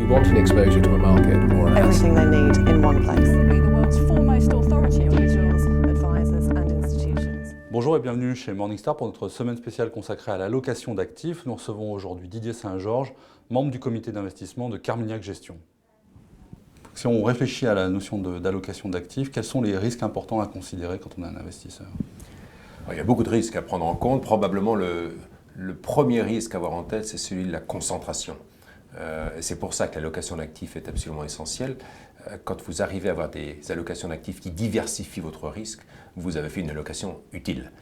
you want an exposure to a market or an asset. Everything they need in one place. Be the world's foremost authority on Individuals, advisors and institutions. Bonjour et bienvenue chez Morningstar pour notre semaine spéciale consacrée à la location d'actifs. Nous recevons aujourd'hui Didier Saint-Georges, membre du comité d'investissement de Carmignac Gestion. Si on réfléchit à la notion d'allocation d'actifs, quels sont les risques importants à considérer quand on est un investisseur? Il y a beaucoup de risques à prendre en compte. Probablement le premier risque à avoir en tête, c'est celui de la concentration. C'est pour ça que l'allocation d'actifs est absolument essentielle. Quand vous arrivez à avoir des allocations d'actifs qui diversifient votre risque, vous avez fait une allocation utile.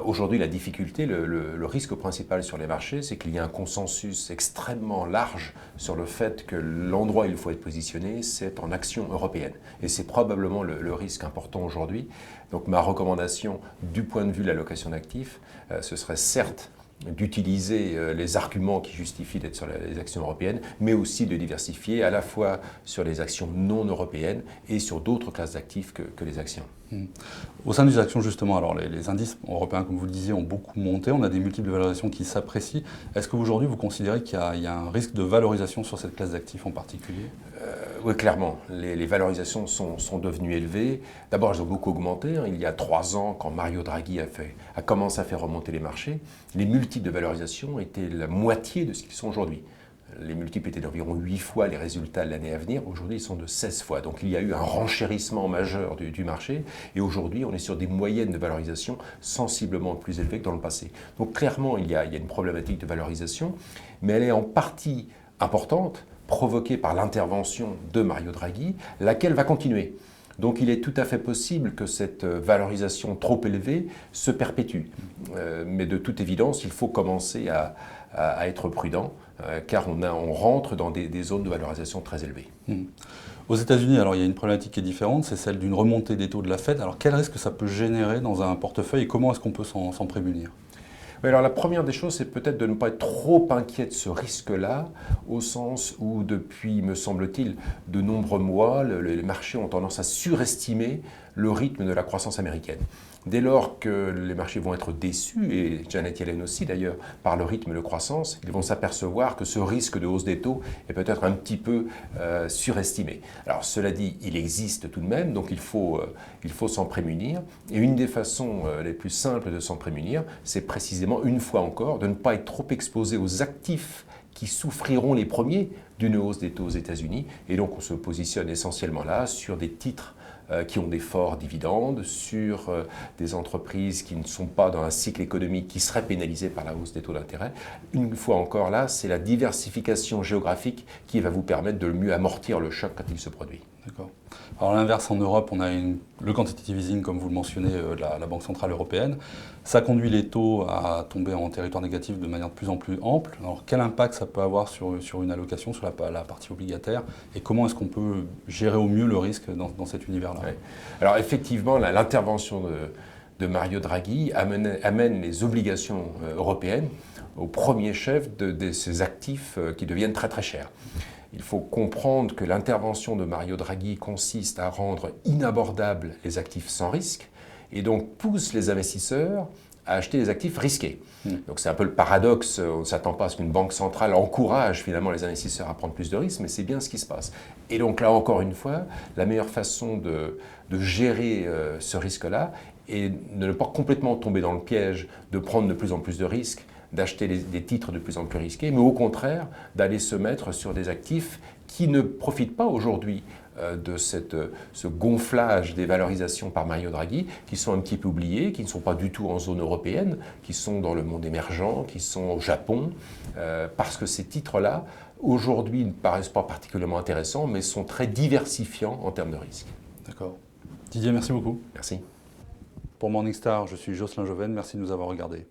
Aujourd'hui, la difficulté, le risque principal sur les marchés, c'est qu'il y a un consensus extrêmement large sur le fait que l'endroit où il faut être positionné, c'est en actions européennes. Et c'est probablement le risque important aujourd'hui. Donc ma recommandation du point de vue de l'allocation d'actifs, ce serait certes d'utiliser les arguments qui justifient d'être sur les actions européennes, mais aussi de diversifier à la fois sur les actions non européennes et sur d'autres classes d'actifs que les actions. Au sein des actions, justement, alors les indices européens, comme vous le disiez, ont beaucoup monté. On a des multiples de valorisation qui s'apprécient. Est-ce qu'aujourd'hui, vous considérez qu'il y a un risque de valorisation sur cette classe d'actifs en particulier? Oui, clairement. Les valorisations sont devenues élevées. D'abord, elles ont beaucoup augmenté. Il y a 3 ans, quand Mario Draghi a commencé à faire remonter les marchés, les multiples de valorisation étaient la moitié de ce qu'ils sont aujourd'hui. Les multiples étaient d'environ 8 fois les résultats de l'année à venir. Aujourd'hui, ils sont de 16 fois. Donc, il y a eu un renchérissement majeur du marché. Et aujourd'hui, on est sur des moyennes de valorisation sensiblement plus élevées que dans le passé. Donc, clairement, il y a une problématique de valorisation, mais elle est en partie importante, provoquée par l'intervention de Mario Draghi, laquelle va continuer. Donc il est tout à fait possible que cette valorisation trop élevée se perpétue. Mais de toute évidence, il faut commencer à être prudent, car on rentre dans des zones de valorisation très élevées. Aux États-Unis, alors il y a une problématique qui est différente, c'est celle d'une remontée des taux de la Fed. Alors quel risque ça peut générer dans un portefeuille et comment est-ce qu'on peut s'en prémunir? Oui, alors la première des choses, c'est peut-être de ne pas être trop inquiet de ce risque-là, au sens où depuis, me semble-t-il, de nombreux mois, les marchés ont tendance à surestimer le rythme de la croissance américaine. Dès lors que les marchés vont être déçus, et Janet Yellen aussi d'ailleurs, par le rythme de croissance, ils vont s'apercevoir que ce risque de hausse des taux est peut-être un petit peu surestimé. Alors cela dit, il existe tout de même, donc il faut s'en prémunir. Et une des façons les plus simples de s'en prémunir, c'est précisément, une fois encore, de ne pas être trop exposé aux actifs qui souffriront les premiers d'une hausse des taux aux États-Unis. Et donc on se positionne essentiellement là sur des titres qui ont des forts dividendes, sur des entreprises qui ne sont pas dans un cycle économique qui serait pénalisé par la hausse des taux d'intérêt. Une fois encore là, c'est la diversification géographique qui va vous permettre de mieux amortir le choc quand il se produit. D'accord. Alors à l'inverse, en Europe, on a le quantitative easing, comme vous le mentionnez, de la Banque Centrale Européenne. Ça conduit les taux à tomber en territoire négatif de manière de plus en plus ample. Alors quel impact ça peut avoir sur une allocation, sur la partie obligataire, et comment est-ce qu'on peut gérer au mieux le risque dans cet univers-là? Ouais. Alors effectivement, l'intervention de Mario Draghi amène les obligations européennes au premier chef de ces actifs qui deviennent très très chers. Il faut comprendre que l'intervention de Mario Draghi consiste à rendre inabordables les actifs sans risque et donc pousse les investisseurs à acheter des actifs risqués. Donc c'est un peu le paradoxe, on ne s'attend pas à ce qu'une banque centrale encourage finalement les investisseurs à prendre plus de risques, mais c'est bien ce qui se passe. Et donc là encore une fois, la meilleure façon de gérer ce risque-là est de ne pas complètement tomber dans le piège de prendre de plus en plus de risques, d'acheter des titres de plus en plus risqués, mais au contraire d'aller se mettre sur des actifs qui ne profitent pas aujourd'hui de ce gonflage des valorisations par Mario Draghi, qui sont un petit peu oubliés, qui ne sont pas du tout en zone européenne, qui sont dans le monde émergent, qui sont au Japon, parce que ces titres-là, aujourd'hui, ne paraissent pas particulièrement intéressants, mais sont très diversifiants en termes de risque. D'accord. Didier, merci beaucoup. Merci. Pour Morningstar, je suis Jocelyn Joven, merci de nous avoir regardés.